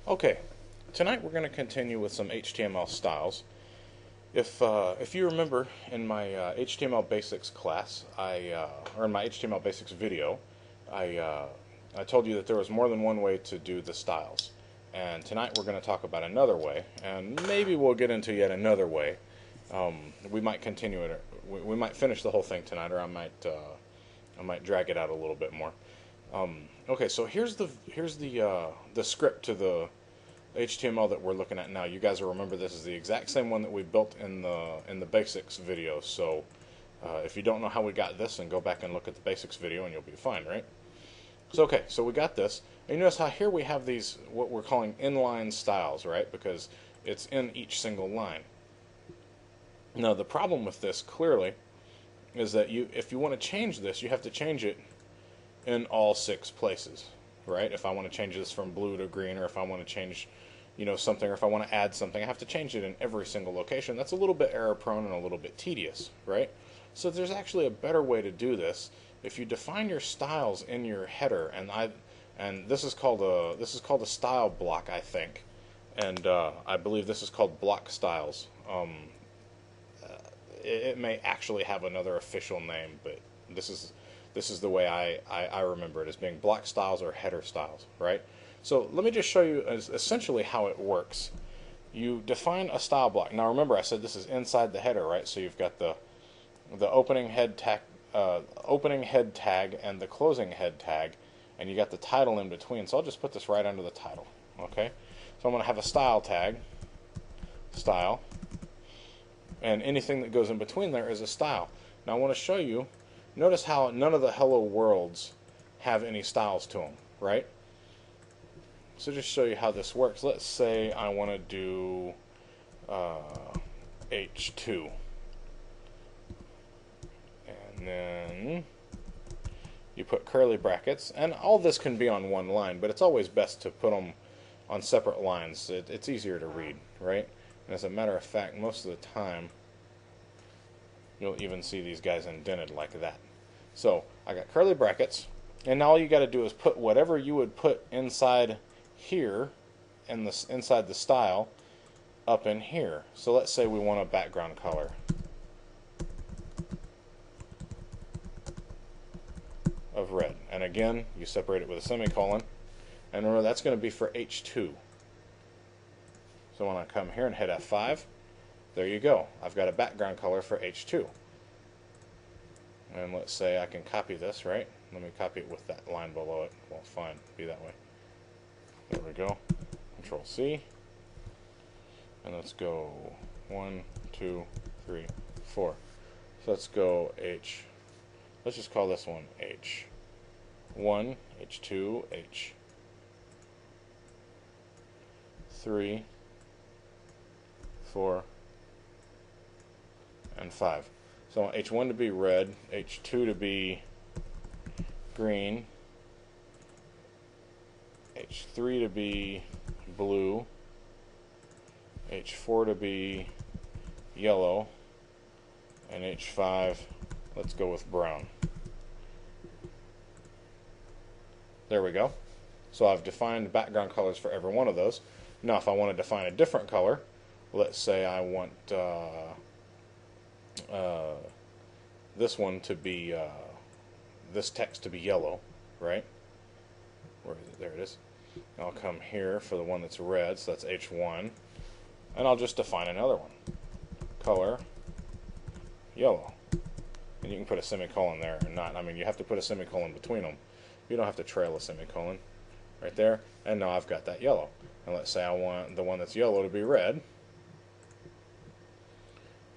Okay, tonight we're going to continue with some HTML styles. If you remember in my HTML basics class, or in my HTML basics video, I uh, I told you that there was more than one way to do the styles, and tonight we're going to talk about another way, and maybe we'll get into yet another way. We might continue it. We might finish the whole thing tonight, or I might drag it out a little bit more. Okay, so here's the script to the HTML that we're looking at now. You guys will remember this is the exact same one that we built in the basics video. So if you don't know how we got this, then go back and look at the basics video, and you'll be fine, right? So okay, so we got this. And you notice how here we have these what we're calling inline styles, right? Because it's in each single line. Now the problem with this clearly is that if you want to change this, you have to change it in all 6 places, right? If I want to change this from blue to green, or if I want to change, something, or if I want to add something, I have to change it in every single location. That's a little bit error prone and a little bit tedious, right? So there's actually a better way to do this. If you define your styles in your header, and this is called a style block, I think, and I believe this is called block styles. It may actually have another official name, but this is the way I remember it as being block styles or header styles, right? So let me just show you essentially how it works. You define a style block. Now remember, I said this is inside the header, right? So you've got the opening head tag, and the closing head tag, and you got the title in between. So I'll just put this right under the title. Okay. So I'm going to have a style tag, style, and anything that goes in between there is a style. Now I want to show you. Notice how none of the hello worlds have any styles to them, right? So just show you how this works. Let's say I want to do H2. And then you put curly brackets. And all this can be on one line, but it's always best to put them on separate lines. It's easier to read, right? And as a matter of fact, most of the time, you'll even see these guys indented like that. So I got curly brackets, and now all you got to do is put whatever you would put inside here, inside the style, up in here. So let's say we want a background color. Of red. And again, you separate it with a semicolon. And remember, that's going to be for H2. So when I come here and hit F5, there you go. I've got a background color for H2. And let's say I can copy this, right? Let me copy it with that line below it. Well, fine, be that way. There we go. Control C. And let's go 1, 2, 3, 4. So let's go H. Let's just call this one H1, H2, H3, 4, and 5. So I want H1 to be red, H2 to be green, H3 to be blue, H4 to be yellow, and H5, let's go with brown. There we go. So I've defined background colors for every one of those. Now if I want to define a different color, let's say I want this one to be this text to be yellow, right? Where is it? There it is. I'll come here for the one that's red, so that's H1, and I'll just define another one. Color yellow. And you can put a semicolon there or not. I mean, you have to put a semicolon between them. You don't have to trail a semicolon right there. And now I've got that yellow. And let's say I want the one that's yellow to be red.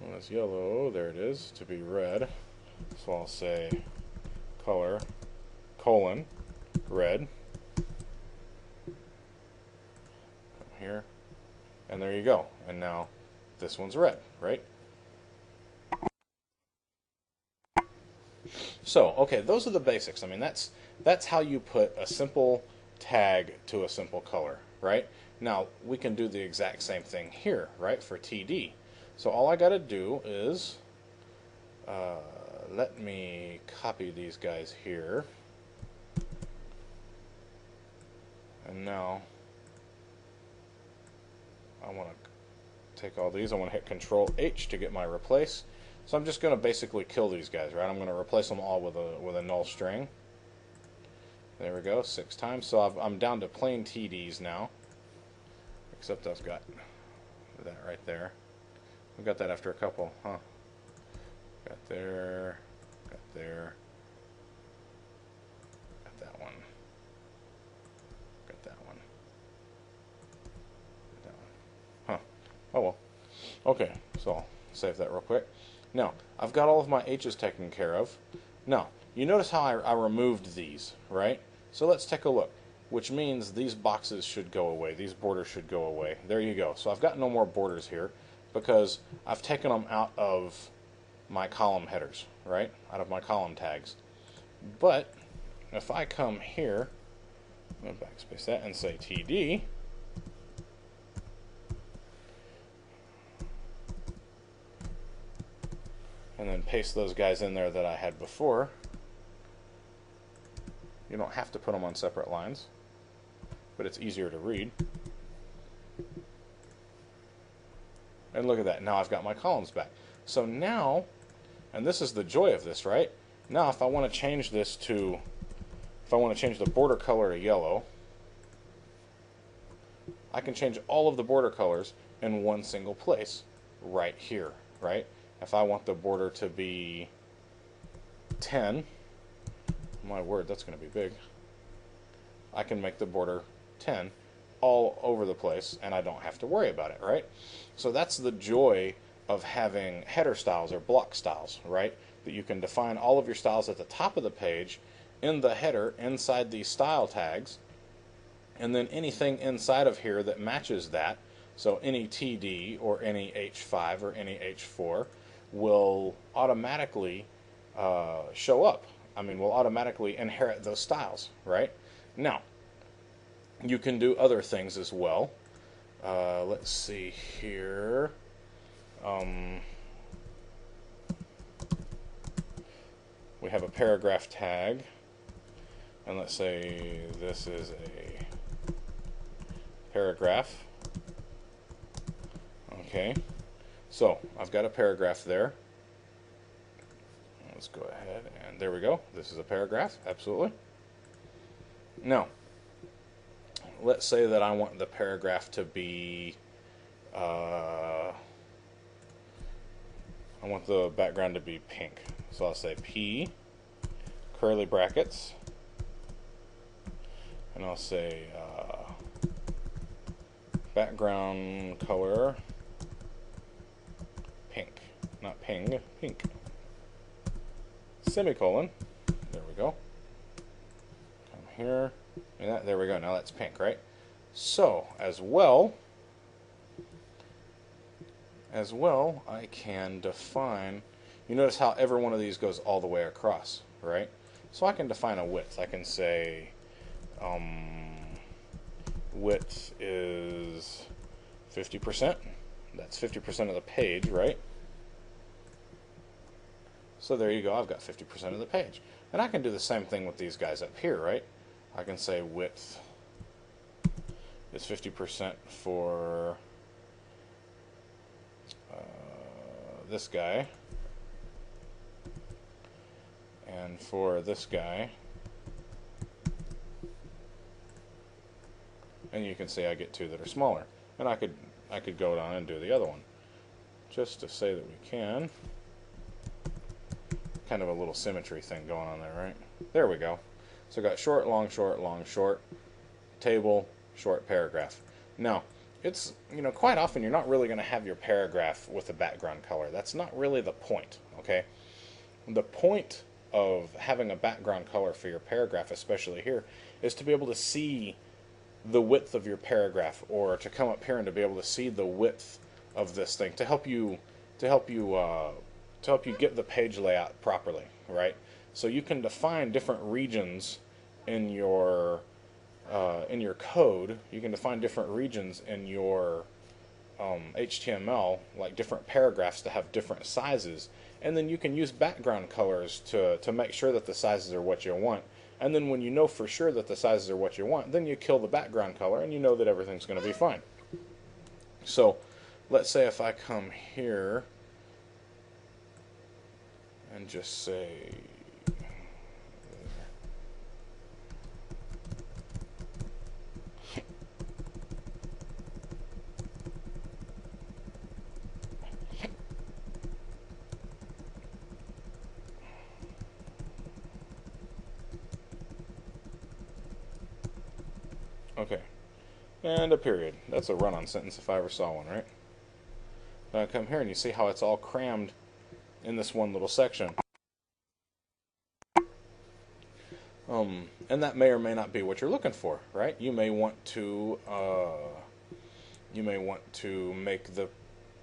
Well, that's yellow, there it is, to be red. So I'll say color, colon, red. Come here. And there you go. And now this one's red, right? So, okay, those are the basics. I mean, that's how you put a simple tag to a simple color, right? Now, we can do the exact same thing here, right, for TD. So all I got to do is, let me copy these guys here. And now I want to take all these. I want to hit Control H to get my replace. So I'm just going to basically kill these guys, right? I'm going to replace them all with a null string. There we go, 6 times. So I'm down to plain TDs now. Except I've got that right there. We got that after a couple, huh? Got there, got there, got that one, got that one, got that one. Huh. Oh well. Okay, so I'll save that real quick. Now, I've got all of my H's taken care of. Now, you notice how I removed these, right? So let's take a look, which means these boxes should go away. These borders should go away. There you go. So I've got no more borders here because I've taken them out of my column headers, right? Out of my column tags. But if I come here, I'm going to backspace that and say TD, and then paste those guys in there that I had before. You don't have to put them on separate lines, but it's easier to read. And look at that, now I've got my columns back. So now, and this is the joy of this, right? Now if I want to change this to, if I want to change the border color to yellow, I can change all of the border colors in one single place, right here, right? If I want the border to be 10, my word, that's going to be big. I can make the border 10 all over the place, and I don't have to worry about it, right? So that's the joy of having header styles or block styles, right? That you can define all of your styles at the top of the page, in the header, inside these style tags, and then anything inside of here that matches that, so any TD or any H5 or any H4 will automatically show up. I mean, will automatically inherit those styles, right? Now, you can do other things as well. Let's see here. We have a paragraph tag, and let's say this is a paragraph. Okay, so I've got a paragraph there. Let's go ahead, and there we go. This is a paragraph, absolutely. Now, let's say that I want the paragraph to be, I want the background to be pink. So I'll say P, curly brackets, and I'll say background color pink, not ping, pink. Semicolon. There we go. Come here. And that, there we go. Now that's pink, right? So, as well, I can define, you notice how every one of these goes all the way across, right? So I can define a width. I can say width is 50%. That's 50% of the page, right? So there you go, I've got 50% of the page. And I can do the same thing with these guys up here, right? I can say width is 50% for this guy, and for this guy, and you can see I get two that are smaller. And I could go down and do the other one, just to say that we can. Kind of a little symmetry thing going on there, right? There we go. So got short, long, short, long, short, table, short, paragraph. Now, it's, you know, quite often you're not really going to have your paragraph with a background color. That's not really the point, okay? The point of having a background color for your paragraph, especially here, is to be able to see the width of your paragraph, or to come up here and to be able to see the width of this thing, to help you get the page layout properly, right? So you can define different regions in your code. You can define different regions in your HTML, like different paragraphs to have different sizes, and then you can use background colors to make sure that the sizes are what you want. And then when you know for sure that the sizes are what you want, then you kill the background color and you know that everything's going to be fine. So let's say if I come here and just say okay, and a period. That's a run-on sentence if I ever saw one, right? Now I come here and you see how it's all crammed in this one little section. And that may or may not be what you're looking for, right? You may want to make the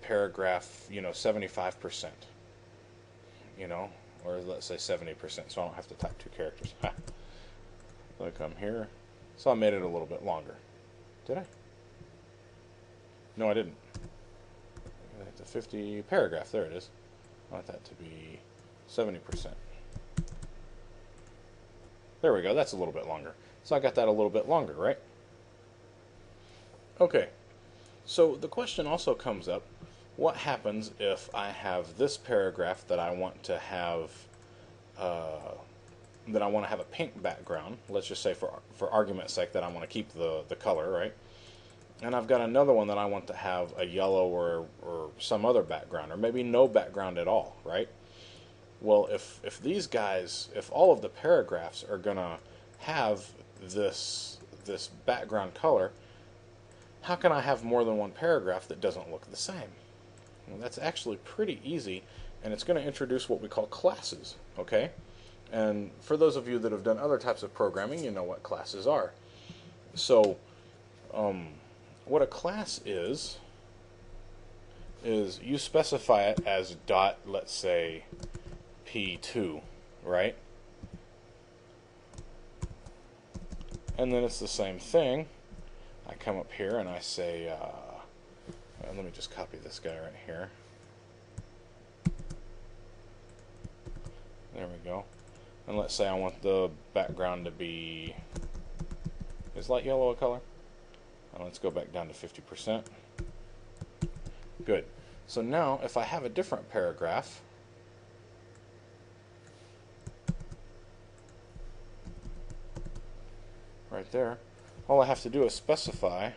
paragraph, 75%, or let's say 70%, so I don't have to type 2 characters. So I come here, so I made it a little bit longer. Did I? No, I didn't. The 50 paragraph, there it is. I want that to be 70%. There we go, that's a little bit longer. So I got that a little bit longer, right? Okay, so the question also comes up, what happens if I have this paragraph that I want to have a pink background? Let's just say for argument's sake that I want to keep the color, right? And I've got another one that I want to have a yellow or some other background, or maybe no background at all, right? Well, if these guys, if all of the paragraphs are going to have this background color, how can I have more than one paragraph that doesn't look the same? Well, that's actually pretty easy, and it's going to introduce what we call classes, okay? And for those of you that have done other types of programming, you know what classes are. So, what a class is you specify it as dot, let's say, P2, right? And then it's the same thing. I come up here and I say, let me just copy this guy right here. There we go. And let's say I want the background to be, is light yellow a color? And let's go back down to 50%. Good. So now if I have a different paragraph, right there, all I have to do is specify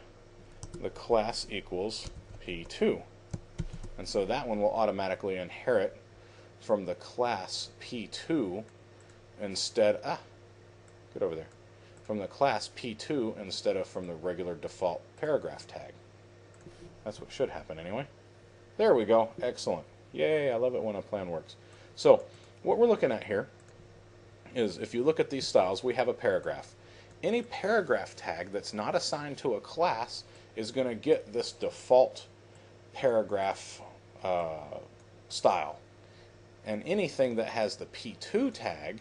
the class equals P2. And so that one will automatically inherit from the class P2 instead, get over there, from the class P2 instead of from the regular default paragraph tag. That's what should happen anyway. There we go. Excellent. Yay, I love it when a plan works. So what we're looking at here is, if you look at these styles, we have a paragraph. Any paragraph tag that's not assigned to a class is going to get this default paragraph style. And anything that has the P2 tag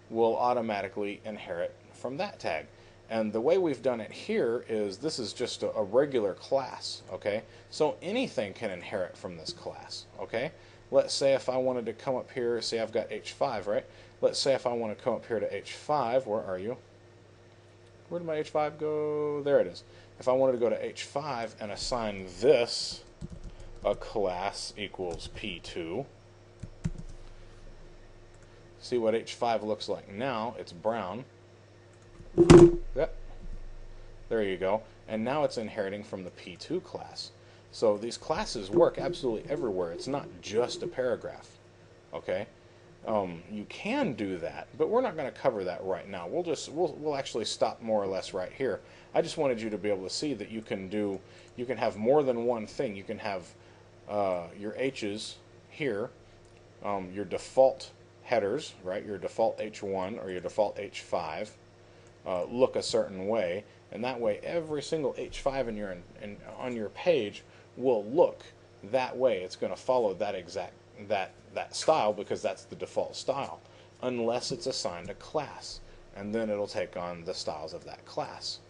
will automatically inherit from that tag. And the way we've done it here is, this is just a regular class, okay? So anything can inherit from this class, okay? Let's say if I wanted to come up here, say I've got H5, right? Let's say if I want to come up here to H5, where are you? Where did my H5 go? There it is. If I wanted to go to H5 and assign this a class equals P2, see what H5 looks like now. It's brown. Yep. There you go. And now it's inheriting from the P2 class. So these classes work absolutely everywhere. It's not just a paragraph. Okay? You can do that, but we're not going to cover that right now. We'll actually stop more or less right here. I just wanted you to be able to see that you can have more than one thing. You can have your H's here, your default headers, right? Your default H1 or your default H5 look a certain way, and that way every single H5 on your page will look that way. It's going to follow that exact that style, because that's the default style, unless it's assigned a class, and then it'll take on the styles of that class.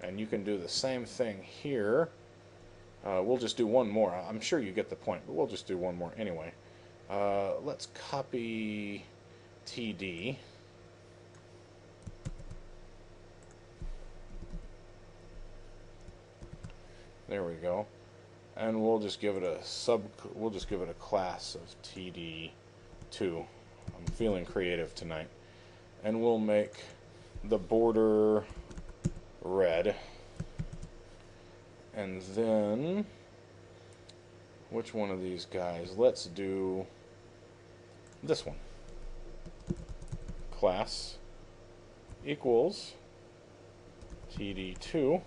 And you can do the same thing here. We'll just do one more. I'm sure you get the point, but we'll just do one more anyway. Let's copy TD. There we go. and we'll just give it a class of TD2. I'm feeling creative tonight. And we'll make the border red. And then, which one of these guys? Let's do this one. Class equals TD2.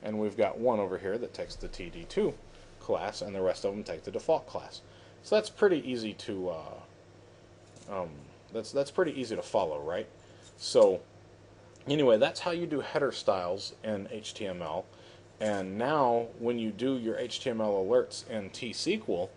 And we've got one over here that takes the TD2 class, and the rest of them take the default class. So that's pretty easy to that's pretty easy to follow, right? So anyway, that's how you do header styles in HTML. And now, when you do your HTML alerts in T-SQL,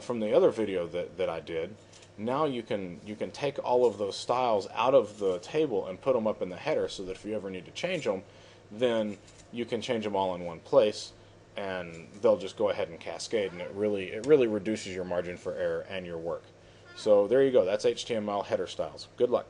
from the other video that I did, now you can take all of those styles out of the table and put them up in the header, so that if you ever need to change them, then you can change them all in one place, and they'll just go ahead and cascade, and it really reduces your margin for error and your work. So there you go. That's HTML header styles. Good luck.